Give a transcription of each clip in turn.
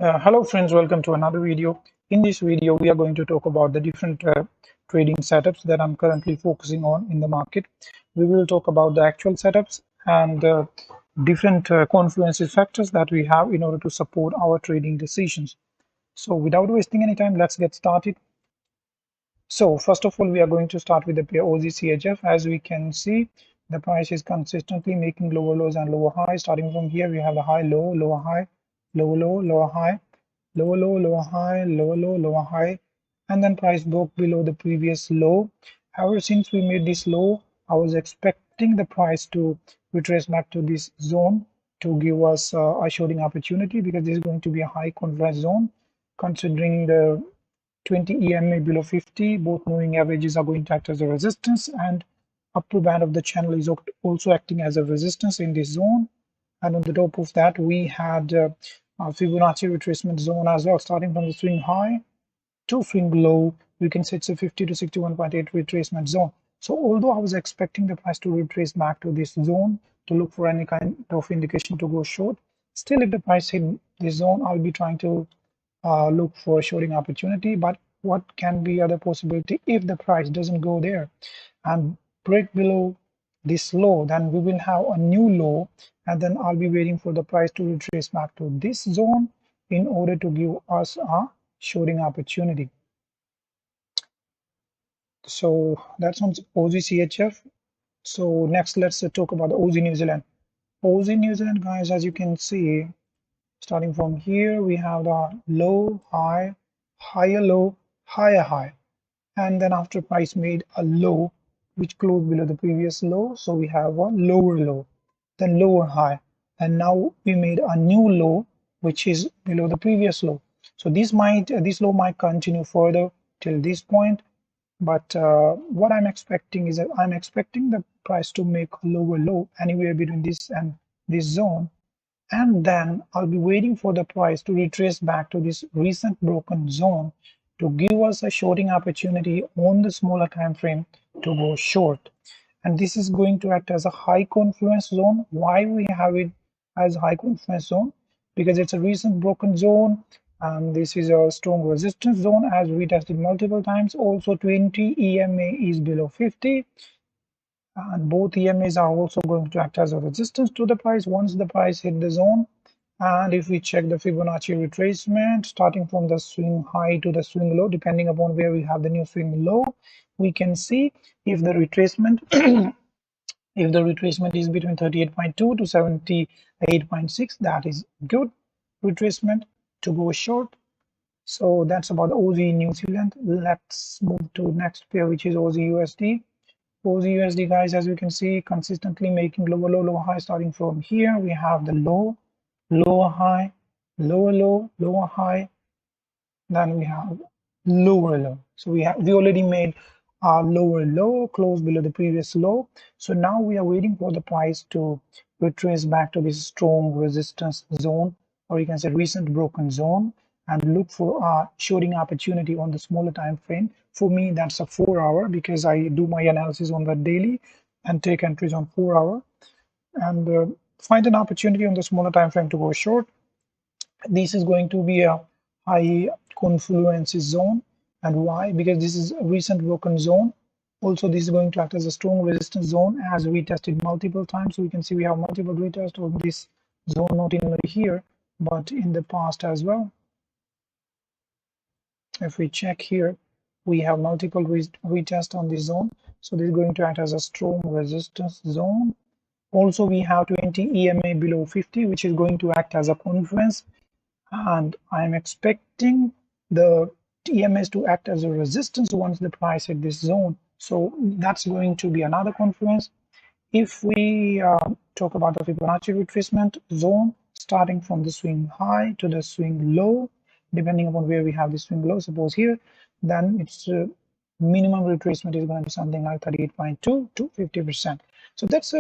Hello friends, welcome to another video. In this video, we are going to talk about the different trading setups that I'm currently focusing on in the market. We will talk about the actual setups and different confluences factors that we have in order to support our trading decisions. So without wasting any time, let's get started. So first of all, we are going to start with the pair OZCHF. As we can see, the price is consistently making lower lows and lower highs. Starting from here, we have the high, low, lower high, lower low, lower high, lower low, lower high, lower low, lower high, and then price broke below the previous low. However, since we made this low, I was expecting the price to retrace back to this zone to give us a shorting opportunity, because this is going to be a high confluence zone considering the 20 EMA below 50. Both moving averages are going to act as a resistance, and upper band of the channel is also acting as a resistance in this zone. And on the top of that, we had a Fibonacci retracement zone as well, starting from the swing high to swing low. We can say it's a 50 to 61.8 retracement zone. So although I was expecting the price to retrace back to this zone to look for any kind of indication to go short, still if the price hit this zone, I'll be trying to look for a shorting opportunity. But what can be other possibility if the price doesn't go there and break below this low? Then we will have a new low, and then I'll be waiting for the price to retrace back to this zone in order to give us a shorting opportunity. So that's on OZCHF. So next, let's talk about the OZ New Zealand. OZ New Zealand, guys, as you can see, starting from here, we have the low, high, higher low, higher high. And then after price made a low, which closed below the previous low, so we have a lower low, then lower high. And now we made a new low, which is below the previous low. So this low might continue further till this point. But what I'm expecting is that I'm expecting the price to make a lower low anywhere between this and this zone, and then I'll be waiting for the price to retrace back to this recent broken zone to give us a shorting opportunity on the smaller time frame to go short. And this is going to act as a high confluence zone. Why we have it as a high confluence zone? Because it's a recent broken zone, and this is a strong resistance zone as we tested multiple times. Also 20 EMA is below 50, and both EMAs are also going to act as a resistance to the price once the price hit the zone. And if we check the Fibonacci retracement, starting from the swing high to the swing low, depending upon where we have the new swing low, we can see if the retracement if the retracement is between 38.2 to 78.6, that is good retracement to go short. So that's about OZ New Zealand. Let's move to next pair, which is OZ USD. OZ USD, guys, as you can see, consistently making lower low, lower high. Starting from here, we have the low, lower high, lower low, lower high. Then we have lower low. So we already made our lower low, close below the previous low. So now we are waiting for the price to retrace back to this strong resistance zone, or you can say recent broken zone, and look for a shorting opportunity on the smaller time frame. For me, that's a 4-hour, because I do my analysis on the daily and take entries on 4-hour, and find an opportunity on the smaller time frame to go short. This is going to be a high confluences zone. And why? Because this is a recent broken zone. Also, this is going to act as a strong resistance zone as we tested multiple times. So we can see we have multiple retests of this zone, not only here but in the past as well. If we check here, we have multiple retests on this zone. So this is going to act as a strong resistance zone. Also, we have 20 EMA below 50, which is going to act as a confluence, and I'm expecting the EMAs to act as a resistance once the price hit this zone. So that's going to be another confluence. If we talk about the Fibonacci retracement zone, starting from the swing high to the swing low, depending upon where we have the swing low, suppose here, then its minimum retracement is going to be something like 38.2 to 50%. So that's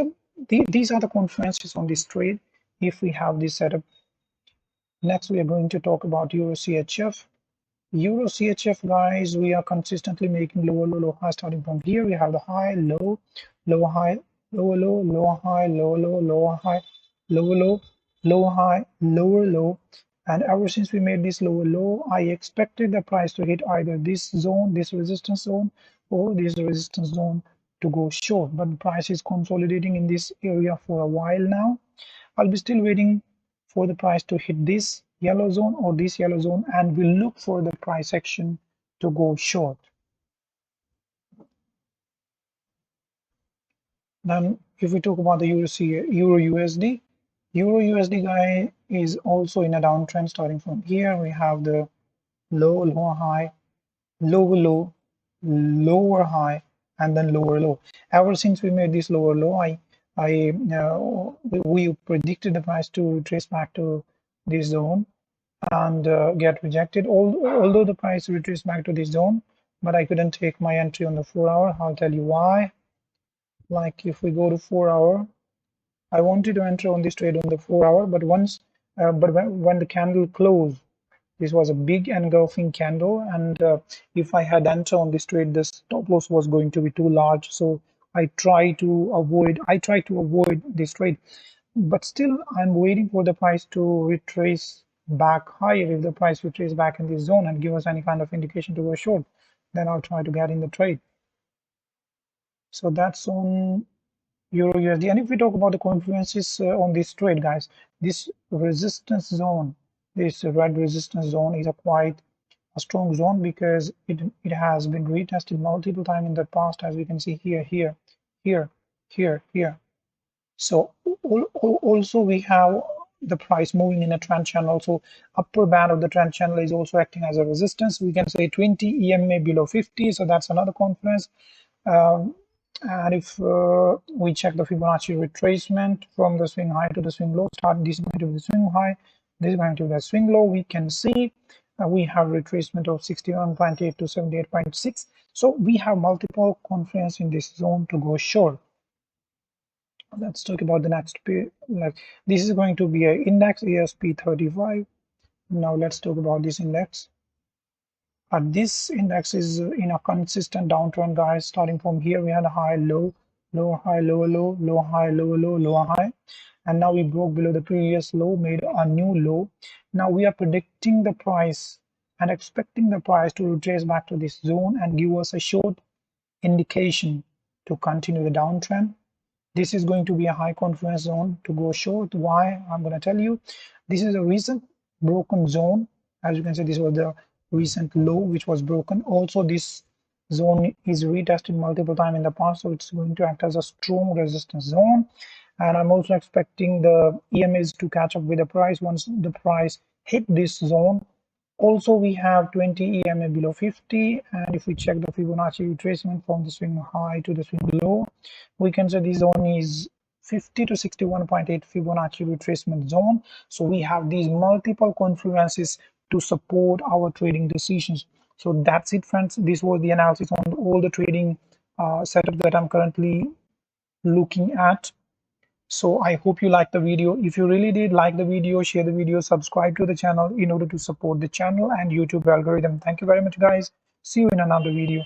these are the confluences on this trade if we have this setup. Next, we are going to talk about Euro CHF. Euro CHF, guys, we are consistently making lower low, low high. Starting from here, we have the high, low, lower high, lower low, lower high, lower low, lower high, lower low, lower high, lower low, And ever since we made this lower low, I expected the price to hit either this zone, this resistance zone, or this resistance zone to go short. But the price is consolidating in this area for a while now. I'll be still waiting for the price to hit this yellow zone or this yellow zone, and we'll look for the price action to go short. Then if we talk about the Euro USD, Euro USD guy is also in a downtrend. Starting from here, we have the low, lower high, lower low, lower high, and then lower low. Ever since we made this lower low, we predicted the price to trace back to this zone and get rejected. Although the price retraced back to this zone, but I couldn't take my entry on the 4-hour. I'll tell you why. Like if we go to 4-hour, I wanted to enter on this trade on the 4-hour, but when the candle closed, this was a big engulfing candle, and if I had entered on this trade, the stop loss was going to be too large. So I try to avoid this trade, but still I'm waiting for the price to retrace back higher. If the price retraces back in this zone and give us any kind of indication to go short, then I'll try to get in the trade. So that's on Euro USD. And if we talk about the confluences on this trade, guys, this resistance zone, this red resistance zone is a quite a strong zone because it has been retested multiple times in the past, as we can see here, here. So also we have the price moving in a trend channel. So upper band of the trend channel is also acting as a resistance. We can say 20 EMA below 50. So that's another confluence. And if we check the Fibonacci retracement from the swing high to the swing low, this is going to be the swing high, this is going to be the swing low, we can see we have retracement of 61.8 to 78.6. So we have multiple confluence in this zone to go short. Let's talk about the next pair. This is going to be an index ESP35. Now let's talk about this index. This index is in a consistent downtrend, guys. Starting from here, we had a high, low, lower high, lower low, lower high, lower low, lower high, and now we broke below the previous low, made a new low. Now we are predicting the price and expecting the price to retrace back to this zone and give us a short indication to continue the downtrend. This is going to be a high confluence zone to go short. Why? I'm going to tell you. This is a recent broken zone. As you can see, this was the recent low which was broken. Also, this zone is retested multiple times in the past, so it's going to act as a strong resistance zone. And I'm also expecting the EMAs to catch up with the price once the price hit this zone. Also, we have 20 EMA below 50, and if we check the Fibonacci retracement from the swing high to the swing low, we can say this zone is 50 to 61.8 Fibonacci retracement zone. So we have these multiple confluences to support our trading decisions. So that's it, friends. This was the analysis on all the trading setup that I'm currently looking at. So I hope you liked the video. If you really did like the video, share the video, subscribe to the channel in order to support the channel and YouTube algorithm. Thank you very much, guys. See you in another video.